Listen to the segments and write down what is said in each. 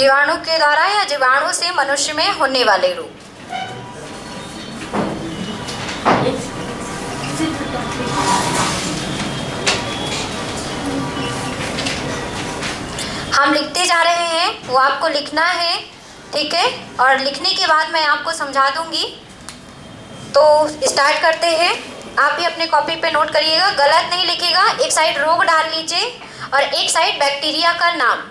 जीवाणु के द्वारा या जीवाणु से मनुष्य में होने वाले रोग। हम लिखते जा रहे हैं, वो आपको लिखना है, ठीक है। और लिखने के बाद मैं आपको समझा दूंगी। तो स्टार्ट करते हैं। आप भी अपने कॉपी पे नोट करिएगा, गलत नहीं लिखिएगा। एक साइड रोग डाल लीजिए और एक साइड बैक्टीरिया का नाम,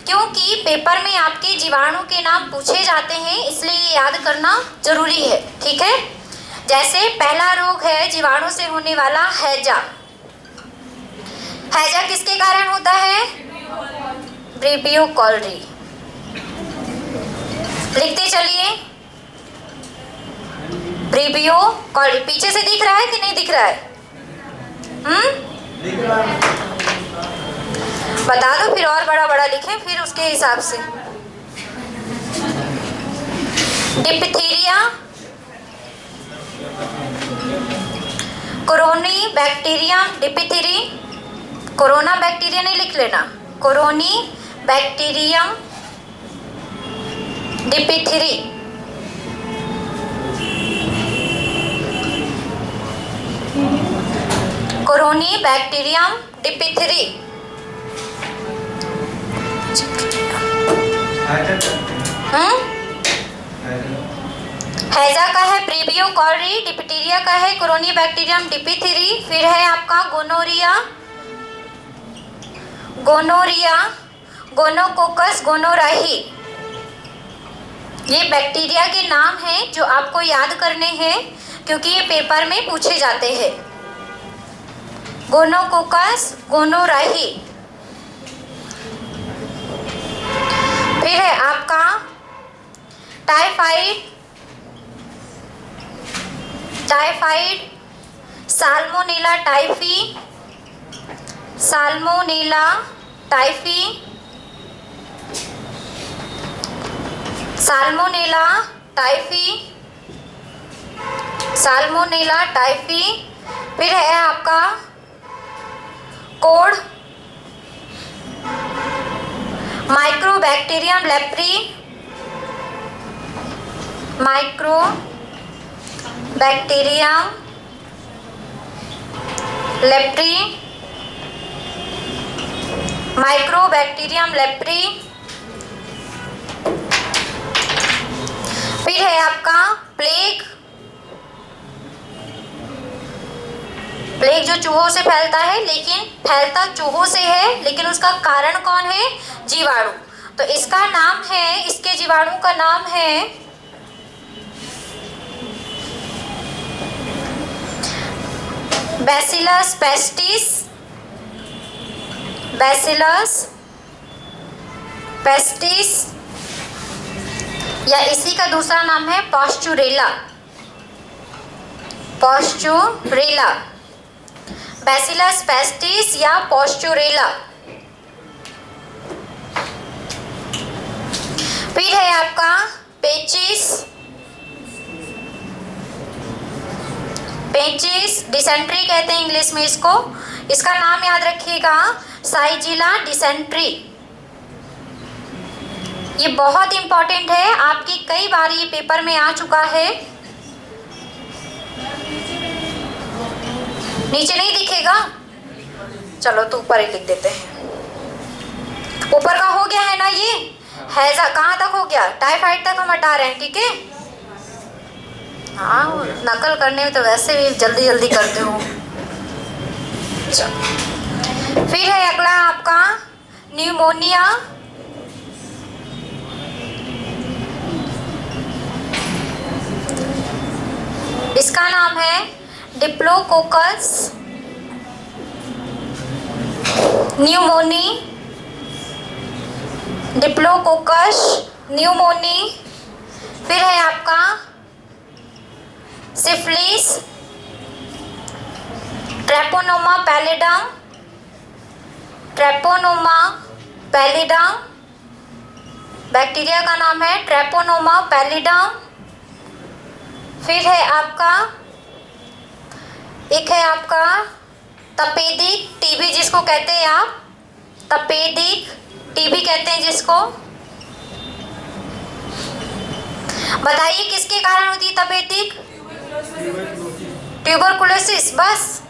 क्योंकि पेपर में आपके जीवाणु के नाम पूछे जाते हैं, इसलिए ये याद करना जरूरी है, ठीक है। जैसे पहला रोग है जीवाणु से होने वाला हैजा। हैजा किसके कारण होता है? ब्रीबियो कॉलरी। लिखते चलिए, ब्रीबियो कॉलरी। पीछे से दिख रहा है कि नहीं दिख रहा है? दिख रहा है। बता दो, फिर और बड़ा बड़ा लिखें फिर उसके हिसाब से। Diphtheria, coryne bacteria, diphtheriae. Corona bacteria नहीं लिख लेना, कोरोनी बैक्टीरियम डिप्थीरी। कोरोनी बैक्टीरियम डिप्थीरी। हैजा का है ब्रीबियो कॉलरी, डिप्थीरिया का है कोरोनी बैक्टीरियम डिप्थीरी। फिर है आपका गोनोरिया, गोनोरिया, गोनोकोकस गोनोराही। ये बैक्टीरिया के नाम हैं जो आपको याद करने हैं, क्योंकि ये पेपर में पूछे जाते हैं। गोनोकोकस गोनोराही। फिर है आपका typhoid, typhoid, salmonella typhi, salmonella typhi, salmonella typhi, salmonella typhi. फिर है आपका code, mycobacterium leprae, mycobacterium leprae, mycobacterium leprae. फिर है आपका प्लेग, प्लेग जो चूहों से फैलता है, लेकिन फैलता चूहों से है, लेकिन उसका कारण कौन है? जीवाणु। तो इसका नाम है, इसके जीवाणु का नाम है बैसिलस पेस्टिस, बैसिलस पेस्टिस, या इसी का दूसरा नाम है पॉस्चुरेला, पॉस्चुरेला, बैसिलस पेस्टिस या पॉस्चुरेला। फिर है आपका पेचिस, पेचिस डिसेंट्री कहते हैं इंग्लिश में इसको। इसका नाम याद रखिएगा, साइजिला डिसेंट्री। ये बहुत इंपॉर्टेंट है, आपकी कई बार ये पेपर में आ चुका है। नीचे नहीं दिखेगा, चलो तो ऊपर ही लिख देते हैं। ऊपर का हो गया है ना, ये हैजा कहाँ तक हो गया? टाइफाइड तक हम हटा रहे हैं, ठीक है। हाँ, नकल करने में तो वैसे भी जल्दी जल्दी करते हो। फिर है अगला आपका न्यूमोनिया, इसका नाम है डिप्लोकोकस न्यूमोनी, डिप्लोकोकस न्यूमोनी। फिर है आपका सिफिलिस, ट्रेपोनोमा पैलिडम, ट्रेपोनोमा पैलिडम, बैक्टीरिया का नाम है ट्रेपोनोमा पैलिडम। फिर है आपका, एक है आपका तपेदिक टीबी, जिसको कहते हैं आप तपेदिक टीबी कहते हैं जिसको। बताइए किसके कारण होती है तपेदिक? ट्यूबरकुलोसिस, बस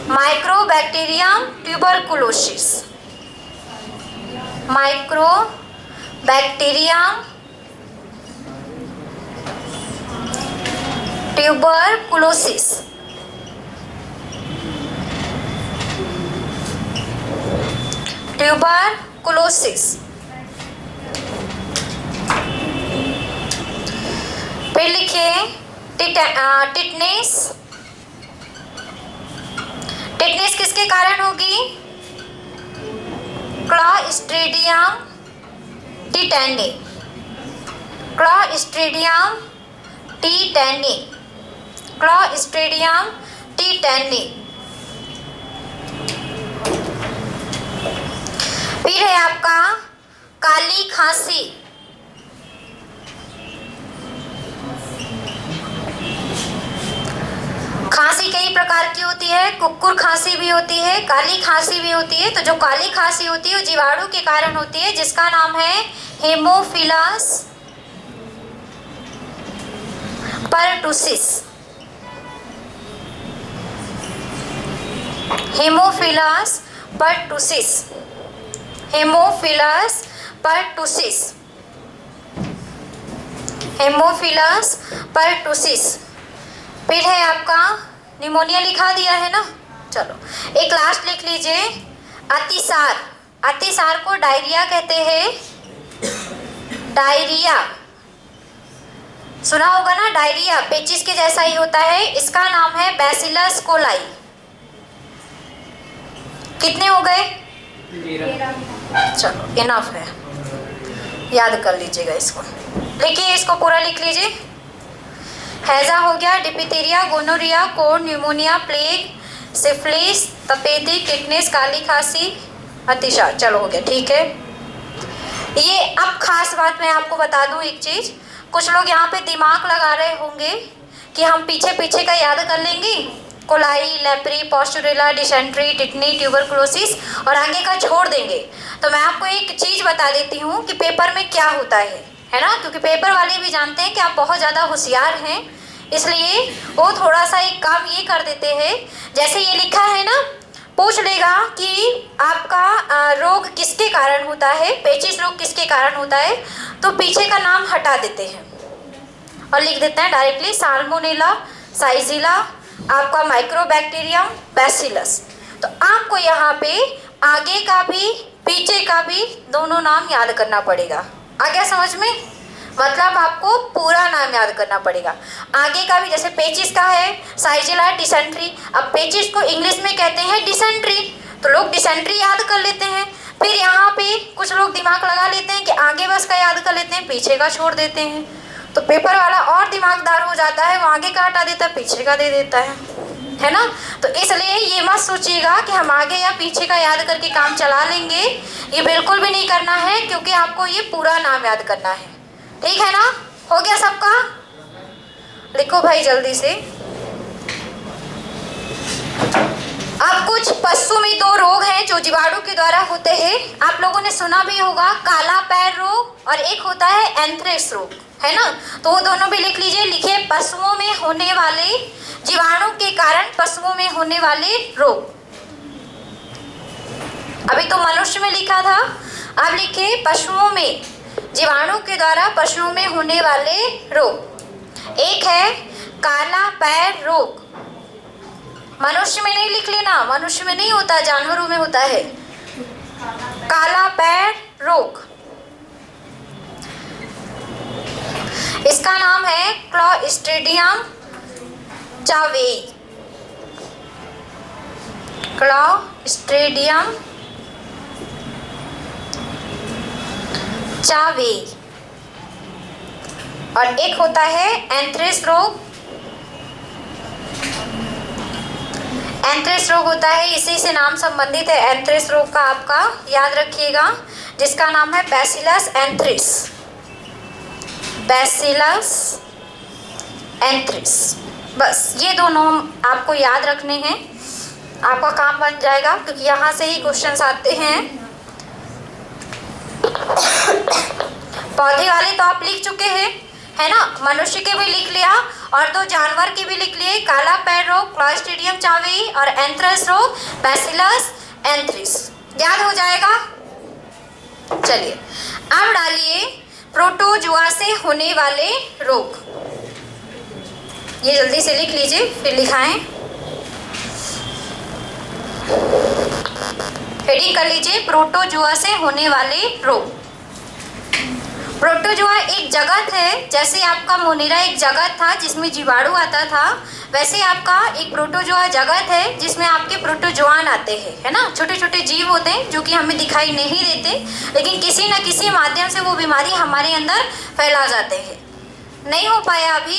mycobacterium tuberculosis, mycobacterium tuberculosis. Tuberculosis. फिर लिखिए टिटनेस। टिटनेस किसके कारण होगी? Clostridium tetani, clostridium tetani, clostridium tetani. फिर है आपका काली खांसी। खांसी कई प्रकार की होती है, कुक्कुर खांसी भी होती है, काली खांसी भी होती है। तो जो काली खांसी होती है वो जीवाणु के कारण होती है, जिसका नाम है haemophilus pertussis. Haemophilus pertussis, haemophilus pertussis, haemophilus pertussis. फिर है आपका निमोनिया, लिखा दिया है ना, चलो एक लास्ट लिख लीजिए अतिसार। अतिसार को डायरिया कहते हैं, डायरिया सुना होगा ना, डायरिया पेचिस के जैसा ही होता है। इसका नाम है बैसिलस कोलाई। कितने हो गए? चलो इनफ है, याद कर लीजिएगा इसको। लिखिए इसको पूरा लिख लीजिए। हैजा हो गया, डिप्थीरिया, गोनोरिया, कोड, न्यूमोनिया, प्लेग, सिफिलिस, तपेदिक, टिटनेस, काली खांसी, अतिसार। चलो हो गया, ठीक है। ये अब खास बात मैं आपको बता दूं एक चीज, कुछ लोग यहाँ पे दिमाग लगा रहे होंगे कि हम पीछे पीछे का याद कर लेंगे, कोलाई, लेप्री, पॉस्टुरेला, डिसेंट्री, टिटनी, ट्यूबरकुलोसिस, और आगे का छोड़ देंगे। तो मैं आपको एक चीज बता देती हूँ कि पेपर में क्या होता है ना, क्योंकि पेपर वाले भी जानते हैं कि आप बहुत ज़्यादा होशियार हैं, इसलिए वो थोड़ा सा एक काम ये कर देते हैं, जैसे ये लिखा है ना, पूछ लेगा कि आपका रोग किसके कारण होता है, पेचिस रोग किसके कारण होता है, तो पीछे का नाम हटा देते हैं और लिख देते हैं डायरेक्टली साल्मोनेला, साइजिला, आपका माइक्रोबैक्टीरियम, बैसिलस। तो आपको यहाँ पे आगे का भी पीछे का भी दोनों नाम याद करना पड़ेगा। आ गया समझ में? मतलब आपको पूरा नाम याद करना पड़ेगा। आगे का भी, जैसे पेचिस का है साइजिला, डिसेंट्री। अब पेचिस को इंग्लिश में कहते हैं डिसेंट्री, तो लोग डिसेंट्री याद कर लेते हैं। फिर यहाँ पे कुछ लोग दिमाग लगा लेते हैं कि आगे बस का याद कर लेते हैं, पीछे का छोड़ देते हैं। तो पेपर वाला और दिमागदार हो जाता है, वो आगे का हटा देता है, पीछे का दे देता है ना। तो इसलिए ये मत सोचिएगा कि हम आगे या पीछे का याद करके काम चला लेंगे, ये बिल्कुल भी नहीं करना है, क्योंकि आपको ये पूरा नाम याद करना है। ठीक है ना? हो गया सबका? लिखो भाई जल्दी से। अब कुछ पशु में दो रोग हैं जो जीवाणु के द्वारा होते हैं। आप लोगों ने सुना भी होगा, काला पैर रोग और एक होता है एंथ्रेक्स रोग, है ना। तो वो दोनों भी लिख लीजिए। लिखिए पशुओं में होने वाले जीवाणु के कारण पशुओं में होने वाले रोग। अभी तो मनुष्य में लिखा था, अब लिखिए पशुओं में जीवाणु के द्वारा पशुओं में होने वाले रोग। एक है काला पैर रोग, मनुष्य में नहीं लिख लेना, मनुष्य में नहीं होता, जानवरों में होता है काला पैर रोग। इसका नाम है क्लॉस्ट्रीडियम चावेई, क्लॉस्ट्रीडियम चावेई। और एक होता है एंथ्रेक्स रोग। एंथ्रेक्स रोग होता है, इसी से नाम संबंधित है एंथ्रेक्स रोग का, आपका याद रखिएगा, जिसका नाम है बैसिलस एंथ्रेक्स, बैसिलस एंथ्रेक्स। बस ये दोनों आपको याद रखने हैं, आपका काम बन जाएगा, क्योंकि यहाँ से ही क्वेश्चंस आते हैं। पौधे वाले तो आप लिख चुके हैं, है ना। मनुष्य के भी लिख लिया और 2 जानवर के भी लिख लिए, काला पैर रोग क्लॉस्ट्रिडियम चावी और एंथ्रेक्स रोग बैसिलस एंथ्रिस। याद हो जाएगा। चलिए अब डालिए प्रोटोजुआ से होने वाले रोग। ये जल्दी से लिख लीजिए फिर लिखाएं। हेडिंग कर लीजिए प्रोटोजुआ से होने वाले रोग। प्रोटोजुआ एक जगत है, जैसे आपका मोनेरा एक जगत था जिसमें जीवाणु आता था, वैसे आपका एक प्रोटोजुआ जगत है जिसमें आपके प्रोटोजुआन आते हैं, है ना। छोटे छोटे जीव होते हैं जो कि हमें दिखाई नहीं देते, लेकिन किसी न किसी माध्यम से वो बीमारी हमारे अंदर फैला जाते हैं। नहीं हो पाया अभी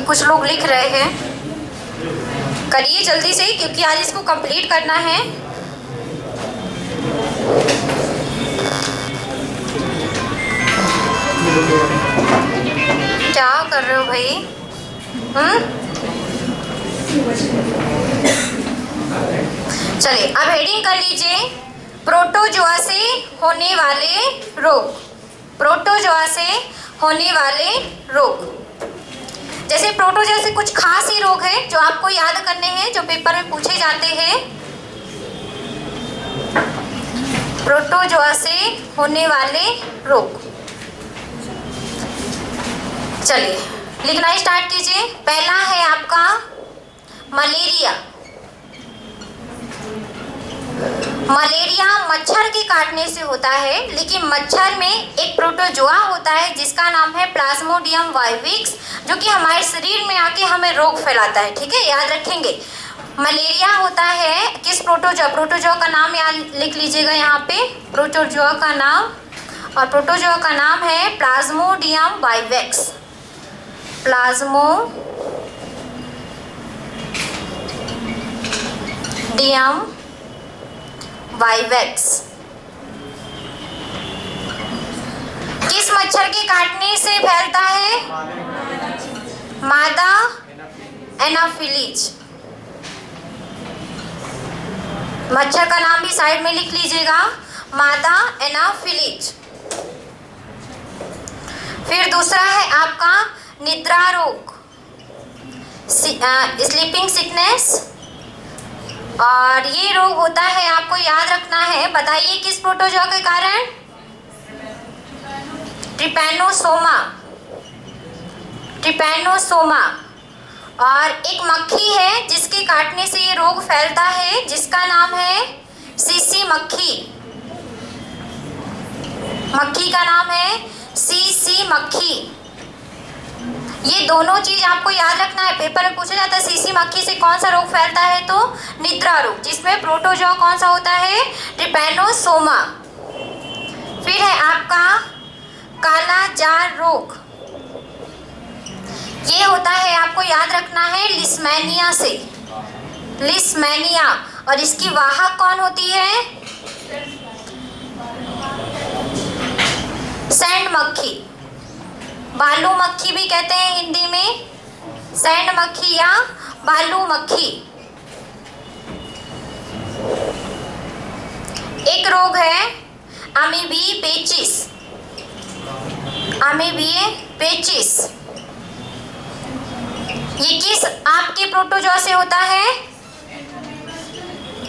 कुछ लोग लिख रहे हैं, करिए जल्दी से क्योंकि आज इसको कंप्लीट करना है। क्या कर रहे हो भाई? चलिए अब हेडिंग कर लीजिए प्रोटोजुआ से होने वाले रोग। प्रोटोजुआ से होने वाले रोग, जैसे प्रोटोजुआ से कुछ खास ही रोग है जो आपको याद करने हैं, जो पेपर में पूछे जाते हैं। प्रोटोजुआ से होने वाले रोग, चलिए लिखना स्टार्ट कीजिए। पहला है आपका मलेरिया। मलेरिया मच्छर के काटने से होता है, लेकिन मच्छर में एक प्रोटोजुआ होता है जिसका नाम है प्लाज्मोडियम वाइविक्स, जो कि हमारे शरीर में आके हमें रोग फैलाता है। ठीक है, याद रखेंगे। मलेरिया होता है किस प्रोटोजुआ? प्रोटोजुआ का नाम याद लिख लीजिएगा यहाँ पे, प्रोटोजुआ का नाम, और प्रोटोजुआ का नाम है प्लाज्मोडियम वाइवेक्स। प्लाज्मोडियम वाइवेक्स किस मच्छर के काटने से फैलता है? मादा एनाफिलीज। मच्छर का नाम भी साइड में लिख लीजिएगा, मादा एनाफिलीज। फिर दूसरा है आपका निद्रा रोग, स्लीपिंग सिकनेस, और ये रोग होता है, आपको याद रखना है। बताइए किस प्रोटोजुआ के कारण? ट्रिपैनोसोमा। ट्रिपैनोसोमा। और एक मक्खी है जिसके काटने से ये रोग फैलता है, जिसका नाम है सीसी मक्खी। मक्खी का नाम है सीसी मक्खी। ये दोनों चीज आपको याद रखना है, पेपर में पूछा जाता है सीसी मक्खी से कौन सा रोग फैलता है, तो निद्रा रोग, जिसमें प्रोटोजुआ कौन सा होता है? ट्रिपैनोसोमा। फिर है आपका काला जार रोग। ये होता है, आपको याद रखना है, लिस्मेनिया से। लिस्मेनिया। और इसकी वाहक कौन होती है? सैंड मक्खी, बालू मक्खी भी कहते हैं हिंदी में, सैंड मक्खी या बालू मक्खी। एक रोग है अमीबी पेचिस। अमीबी पेचिस, ये किस आपके प्रोटोजुआ से होता है?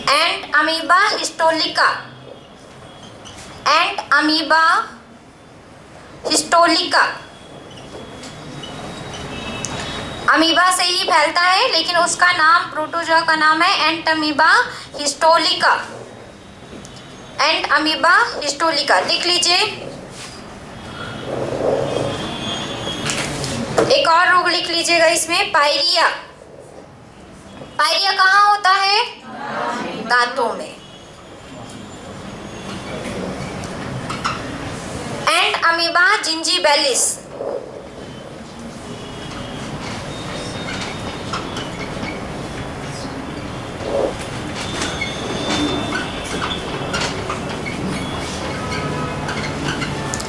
And amoeba histolytica. And amoeba histolytica, amoeba से ही फैलता है, लेकिन उसका नाम, प्रोटोजुआ का नाम है एंट अमीबा हिस्टोलिका। एंट अमीबा हिस्टोलिका लिख लीजिए। एक और रोग लिख लीजिएगा इसमें, पायरिया। पायरिया कहाँ होता है? दांतों में। एंट अमीबा जिंजीबेलिस।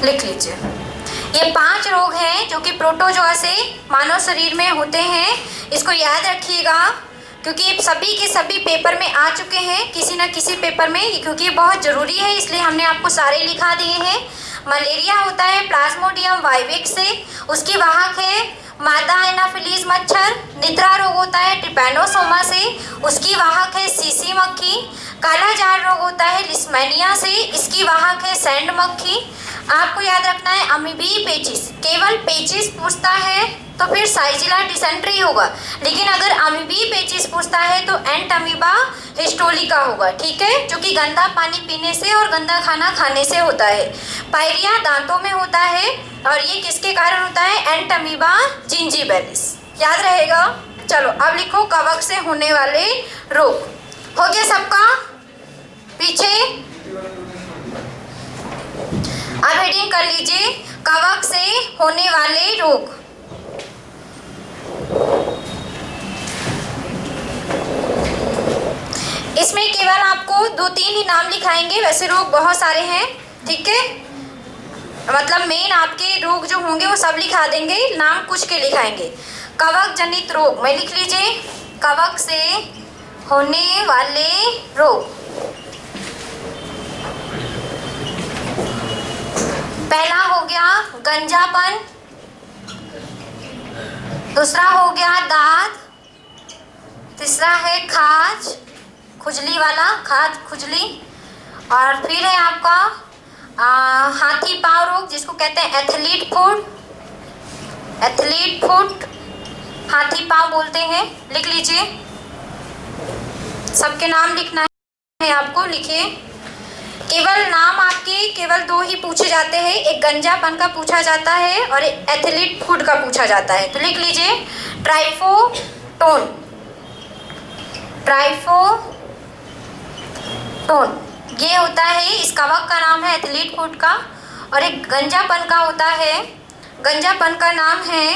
लिख लीजिए। ये 5 रोग हैं जो कि प्रोटोजुआ से मानव शरीर में होते हैं, इसको याद रखिएगा। क्योंकि सभी के सभी पेपर में आ चुके हैं किसी न किसी पेपर में, क्योंकि ये बहुत ज़रूरी है इसलिए हमने आपको सारे लिखा दिए हैं। मलेरिया होता है प्लाज्मोडियम वाइवेक्स से, उसकी वाहक है मादा एनाफिलीज मच्छर। निद्रा रोग होता है ट्रिपैनोसोमा से, उसकी वाहक है सीसी मक्खी। काला जार रोग होता है लिस्मेनिया से, इसकी वाहक है सैंड मक्खी। आपको याद रखना है अमीबी पेचिस, केवल पेचिस पूछता है तो फिर साइजिला डिसेंट्री होगा, लेकिन अगर अमीबी पेचिस पूछता है तो एंट अमीबा हिस्टोलिका होगा, ठीक है, जो कि गंदा पानी पीने से और गंदा खाना खाने से होता है। पायरिया दांतों में होता है और ये किसके कारण होता है, एंट अमीबा जिंजिबेलिस, याद रहेगा। चलो अब लिखो कवक से होने वाले रोग। हो गया सबका पीछे, अब हेडिंग कर लीजिए कवक से होने वाले रोग। इसमें केवल आपको 2-3 ही नाम लिखाएंगे, वैसे रोग बहुत सारे हैं, ठीक है, मतलब मेन आपके रोग जो होंगे वो सब लिखा देंगे, नाम कुछ के लिखाएंगे। कवक जनित रोग में लिख लीजिए कवक से होने वाले रोग। पहला हो गया गंजापन, दूसरा हो गया दाद, तीसरा है खाज, खुजली वाला, खाज खुजली, और फिर है आपका हाथी पांव रोग जिसको कहते हैं एथलीट फुट, एथलीट फुट हाथी पांव बोलते हैं। लिख लीजिए, सबके नाम लिखना है आपको, लिखिए। केवल नाम आपके केवल 2 ही पूछे जाते हैं, एक गंजापन का पूछा जाता है और एक एथलीट फुट का पूछा जाता है। तो लिख लीजिए ट्राइफोटोन, ट्राइफोटोन ये होता है, इस कवक का नाम है एथलीट फुट का, और एक गंजापन का होता है, गंजापन का नाम है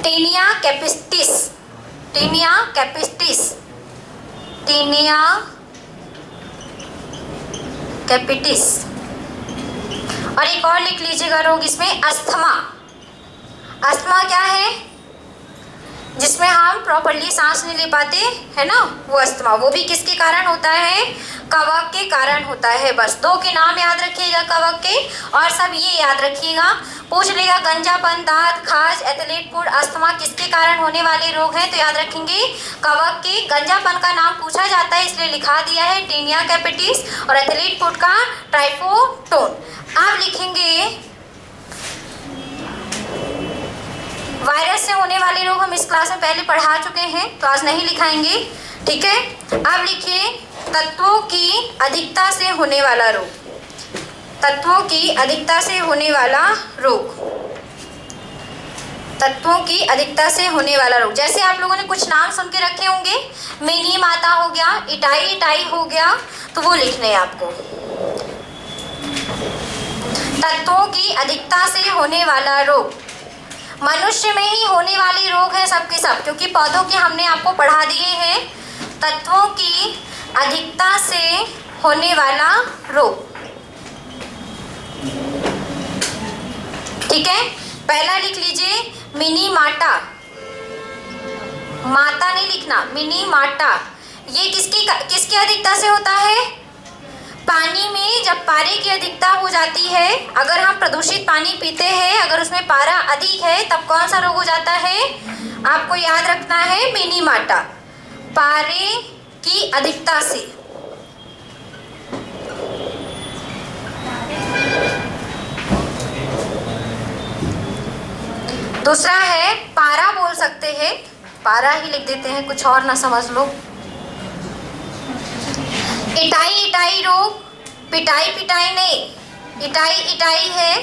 टेनिया कैपिस्टिस, टेनिया कैपिस्टिस, टेनिया कैपिटिस। और एक और लिख लीजिएगा रोग इसमें अस्थमा। अस्थमा क्या है, जिसमें हम प्रॉपर्ली सांस नहीं ले पाते है ना, वो अस्थमा, वो भी किसके कारण होता है, कवक के कारण होता है। बस 2 के नाम याद रखिएगा कवक के, और सब ये याद रखिएगा। पूछ लेगा गंजापन, दाद, खाज, एथलीट फुट, अस्थमा किसके कारण होने वाले रोग हैं, तो याद रखेंगे कवक के। गंजापन का नाम पूछा जाता है इसलिए लिखा दिया है टेनिया कैपिटिस, और एथलीट फुट का ट्राइफोटोन। आप लिखेंगे वायरस से होने वाले रोग हम इस क्लास में पहले पढ़ा चुके हैं तो आज नहीं लिखाएंगे, ठीक है। अब लिखिए तत्वों की अधिकता से होने वाला रोग, तत्वों की अधिकता से होने वाला रोग, तत्वों की अधिकता से होने वाला रोग। जैसे आप लोगों ने कुछ नाम सुन के रखे होंगे, मिनी माता हो गया, इटाई इटाई हो गया, तो वो लिखने हैं आपको। तत्वों की अधिकता से होने वाला रोग मनुष्य में ही होने वाले रोग है सबके सब, क्योंकि पौधों के हमने आपको पढ़ा दिए हैं। तत्वों की अधिकता से होने वाला रोग, ठीक है। पहला लिख लीजिए मिनी माटा, माता नहीं लिखना, मिनी माटा। ये किसकी अधिकता से होता है, पानी में जब पारे की अधिकता हो जाती है, अगर हम प्रदूषित पानी पीते हैं, अगर उसमें पारा अधिक है तब कौन सा रोग हो जाता है, आपको याद रखना है मिनी माटा, पारे की अधिकता से। दूसरा है पारा बोल सकते हैं, पारा ही लिख देते हैं, कुछ और ना समझ लो। इटाई इटाई रोग, पिटाई पिटाई नहीं, इटाई इटाई है,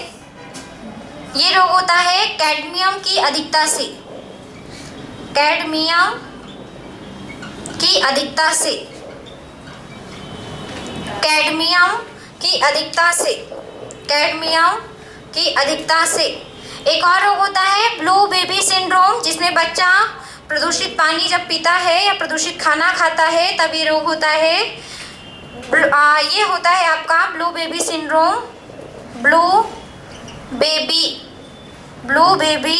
ये रोग होता है कैडमियम की अधिकता से, कैडमियम की अधिकता से, कैडमियम की अधिकता से, कैडमियम की अधिकता से। एक और रोग होता है ब्लू बेबी सिंड्रोम, जिसमें बच्चा प्रदूषित पानी जब पीता है या प्रदूषित खाना खाता है तब ये रोग होता है। ये होता है आपका blue baby syndrome, blue baby blue baby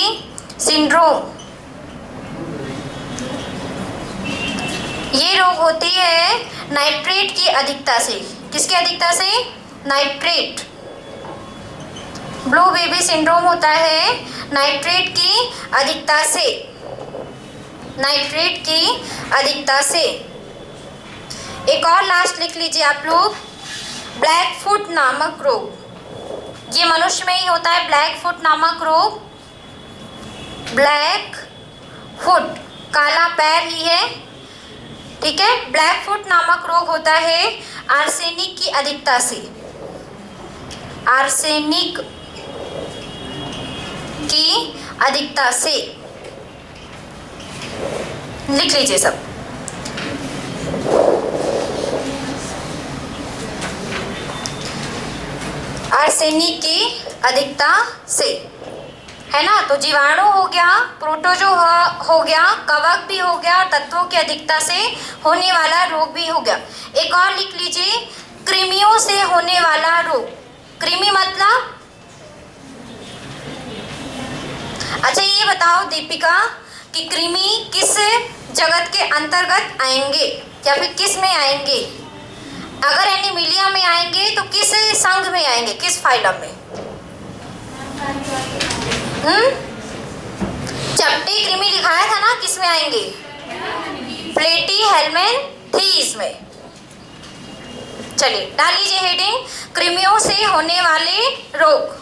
syndrome. ये रोग होती है नाइट्रेट की अधिकता से। किसकी अधिकता से? नाइट्रेट। ब्लू बेबी सिंड्रोम होता है नाइट्रेट की अधिकता से। नाइट्रेट की अधिकता से। एक और लास्ट लिख लीजिए आप लोग, ब्लैक फुट नामक रोग। ये मनुष्य में ही होता है ब्लैक फुट नामक रोग। ब्लैक फुट, काला पैर ही है, ठीक है। ब्लैक फुट नामक रोग होता है आर्सेनिक की अधिकता से। आर्सेनिक की अधिकता से। लिख लीजिए सब। आर्सेनिक की अधिकता से, है ना। तो जीवाणु हो गया, प्रोटोजो हो गया, कवक भी हो गया, और तत्वों की अधिकता से होने वाला रोग भी हो गया। एक और लिख लीजिए, कृमियों से होने वाला रोग। कृमि मतलब, अच्छा ये बताओ दीपिका कि कृमि किस जगत के अंतर्गत आएंगे या फिर किस में आएंगे? अगर एनिमिलिया में आएंगे तो किस संघ में आएंगे, किस फाइलम में? चपटी कृमि लिखाया था ना, किस में आएंगे? प्लेटीहेल्मिन्थेस में। चलिए डाल लीजिए हेडिंग, कृमियों से होने वाले रोग।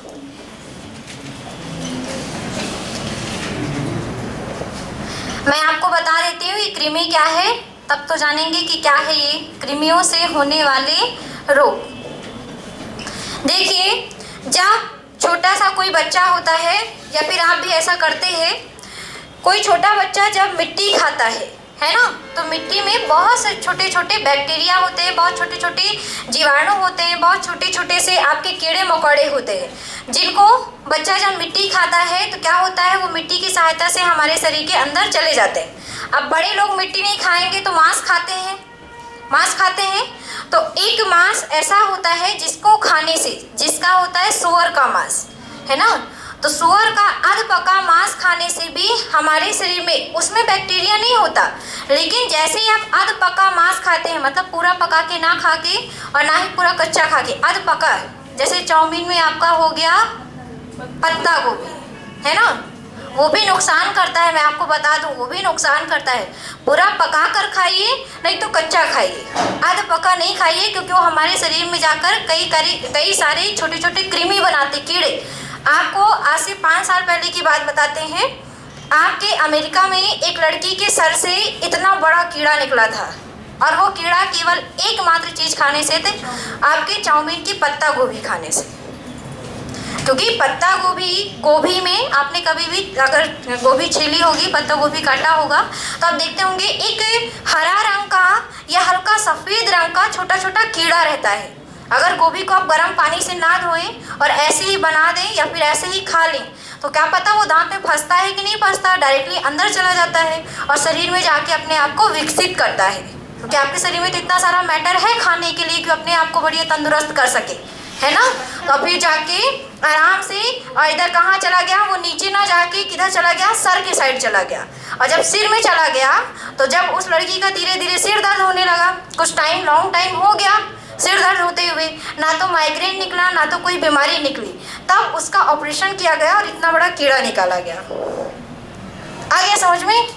मैं आपको बता देती हूँ ये कृमि क्या है, तब तो जानेंगे कि क्या है ये कृमियों से होने वाले रोग। देखिए, जब छोटा सा कोई बच्चा होता है या फिर आप भी ऐसा करते हैं, कोई छोटा बच्चा जब मिट्टी खाता है ना, तो मिट्टी में बहुत से छोटे छोटे बैक्टीरिया होते हैं, बहुत छोटे छोटे जीवाणु होते हैं, बहुत छोटे छोटे से आपके कीड़े मकोड़े होते हैं, जिनको बच्चा जब मिट्टी खाता है तो क्या होता है, वो मिट्टी की सहायता से हमारे शरीर के अंदर चले जाते हैं। अब बड़े लोग मिट्टी नहीं खाएंगे तो मांस खाते हैं, मांस खाते हैं। तो एक मांस ऐसा होता है जिसको खाने से, जिसका होता है सूअर का मांस, है ना। तो सूअर का अध पका मांस खाने से भी हमारे शरीर में, उसमें बैक्टीरिया नहीं होता, लेकिन जैसे ही आप अध पका मांस खाते हैं, मतलब पूरा पका के ना खा के और ना ही पूरा कच्चा खा के, अध पका, जैसे चाउमीन में आपका हो गया पत्ता गोभी, है ना, वो भी नुकसान करता है। मैं आपको बता दूं, वो भी नुकसान करता है। पूरा पका कर खाइए, नहीं तो कच्चा खाइए, आधा पका नहीं खाइए, क्योंकि वो हमारे शरीर में जाकर कई सारे छोटे छोटे कृमि बनाते, कीड़े। आपको आज से 5 साल पहले की बात बताते हैं, आपके अमेरिका में एक लड़की के सर से इतना बड़ा कीड़ा निकला था, और वो कीड़ा केवल एकमात्र चीज़ खाने से थे, आपके चाउमीन की पत्ता गोभी खाने से। क्योंकि पत्ता गोभी में आपने कभी भी अगर गोभी छीली होगी, पत्ता गोभी काटा होगा, तो आप देखते होंगे एक हरा रंग का या हल्का सफ़ेद रंग का छोटा छोटा कीड़ा रहता है। अगर गोभी को आप गर्म पानी से ना धोएं और ऐसे ही बना दें या फिर ऐसे ही खा लें, तो क्या पता वो दांत में फंसता है कि नहीं फंसता, डायरेक्टली अंदर चला जाता है और शरीर में जाके अपने आप को विकसित करता है। क्योंकि आपके शरीर में तो इतना सारा मैटर है खाने के लिए कि अपने आप को बढ़िया तंदुरुस्त कर सके, है ना। तो फिर जाके आराम से, और इधर कहाँ चला गया, वो नीचे ना जाके किधर चला गया, सर के साइड चला गया। और जब सिर में चला गया, तो जब उस लड़की का धीरे धीरे सिर दर्द होने लगा, कुछ टाइम, लॉन्ग टाइम हो गया सिर दर्द होते हुए, ना तो माइग्रेन निकला ना तो कोई बीमारी निकली, तब उसका ऑपरेशन किया गया और इतना बड़ा कीड़ा निकाला गया। आ गया समझ में?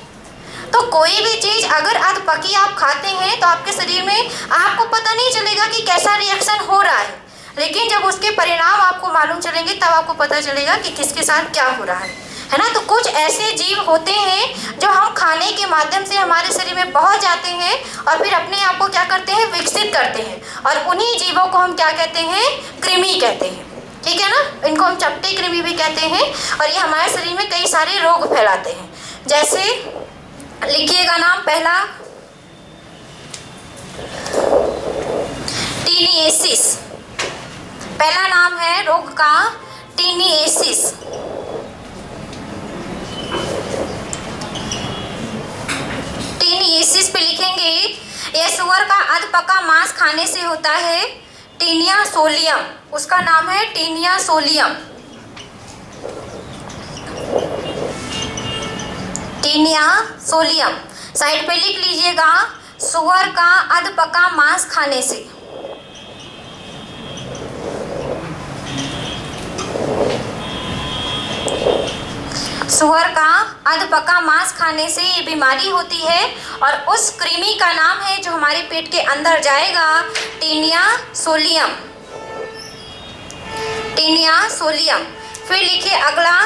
तो कोई भी चीज़ अगर अध पकी आप खाते हैं तो आपके शरीर में आपको पता नहीं चलेगा कि कैसा रिएक्शन हो रहा है, लेकिन जब उसके परिणाम आपको मालूम चलेंगे तब आपको पता चलेगा कि किसके साथ क्या हो रहा है ना। तो कुछ ऐसे जीव होते हैं जो हम खाने के माध्यम से हमारे शरीर में पहुंच जाते हैं और फिर अपने आप को क्या करते हैं, विकसित करते हैं, और उन्हीं जीवों को हम क्या कहते हैं, कृमि कहते हैं। ठीक है ना, इनको हम चपटी कृमि भी कहते हैं, और ये हमारे शरीर में कई सारे रोग फैलाते हैं। जैसे लिखिएगा नाम पहला, टीनिएसिस। पहला नाम है रोग का टीनिएसिस। टीनिएसिस पे लिखेंगे, यह सुअर का अध पका मांस खाने से होता है। टीनिया सोलियम, उसका नाम है taenia solium. Taenia solium. Side पे लिख लीजिएगा, सुअर का अधपका मांस खाने से। सुअर का अधपका मांस खाने से ये बीमारी होती है और उस कृमि का नाम है जो हमारे पेट के अंदर जाएगा, टीनिया सोलियम। Taenia solium. फिर लिखिए अगला,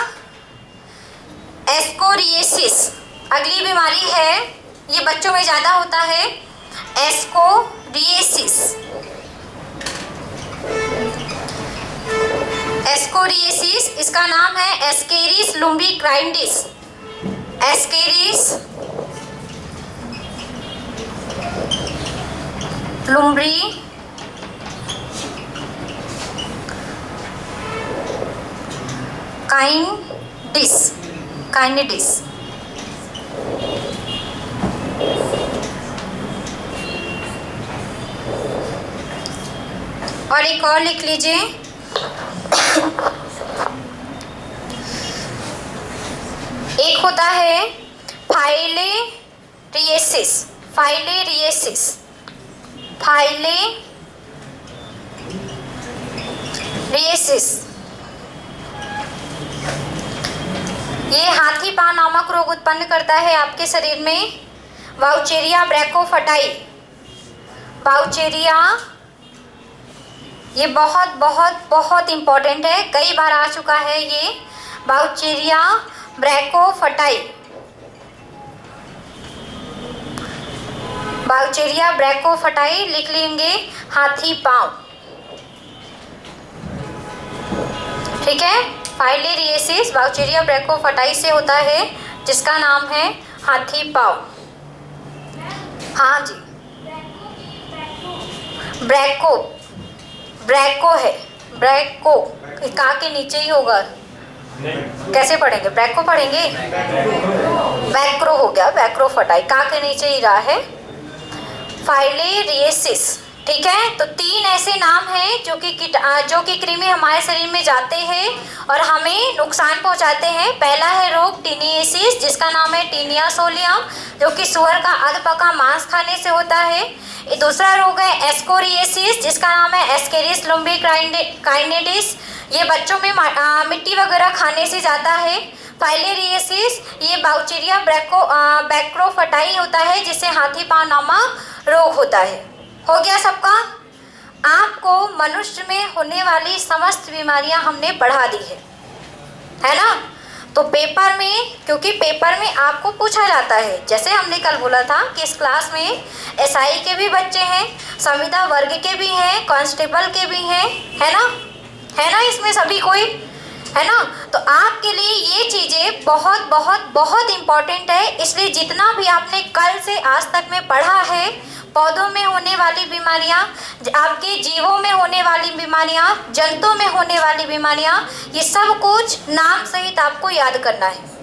एस्कोरिएसिस। अगली बीमारी है, ये बच्चों में ज़्यादा होता है, एस्कोरिएसिस। एस्कोरिएसिस, इसका नाम है एस्केरिस लुम्बिक्राइडिस। एस्केरिस काइनिडिस। और एक और लिख लीजिए, एक होता है फाइलेरिएसिस। फाइलेरिएसिस, फाइलेरिएसिस, ये हाथी पांव नामक रोग उत्पन्न करता है आपके शरीर में। वाउचेरिया ब्रैकोफटाई। वाउचेरिया, ये बहुत बहुत बहुत इम्पोर्टेंट है, कई बार आ चुका है ये। वाउचेरिया ब्रैकोफटाई। वाउचेरिया ब्रैकोफटाई लिख लेंगे, हाथी पांव। ठीक है, फाइलेरिएसिस वाउचेरिया ब्रैकोफटाई से होता है, जिसका नाम है हाथी पांव। हाँ जी, ब्रैको, ब्रैको है, ब्रैको का के नीचे ही होगा। कैसे पढ़ेंगे, ब्रैको पढ़ेंगे, बैक्रो हो गया, बैक्रोफटाई का के नीचे ही रहा है। फाइलेरिएसिस, ठीक है। तो 3 ऐसे नाम हैं जो कि कृमि हमारे शरीर में जाते हैं और हमें नुकसान पहुंचाते हैं। पहला है रोग टीनिएसिस, जिसका नाम है टीनिया सोलियम, जो कि सुअर का अधपका मांस खाने से होता है। ये दूसरा रोग है एस्कोरिएसिस, जिसका नाम है एस्केरिस लुम्बिक्राइडिस, ये बच्चों में मिट्टी वगैरह खाने से जाता है। फाइलेरिएसिस, ये वाउचेरिया ब्रैकोफटाई होता है, जिससे हाथी पांव नामक रोग होता है। हो गया सबका? आपको मनुष्य में होने वाली समस्त बीमारियां हमने पढ़ा दी है ना। तो पेपर में, क्योंकि पेपर में आपको पूछा जाता है, जैसे हमने कल बोला था कि इस क्लास में एसआई के भी बच्चे हैं, संविदा वर्ग के भी हैं, कांस्टेबल के भी हैं, है ना, इसमें सभी कोई है ना। तो आपके लिए ये चीज़ें बहुत बहुत बहुत इम्पॉर्टेंट है। इसलिए जितना भी आपने कल से आज तक में पढ़ा है, पौधों में होने वाली बीमारियां, आपके जीवों में होने वाली बीमारियां, जंतुओं में होने वाली बीमारियां, ये सब कुछ नाम सहित आपको याद करना है।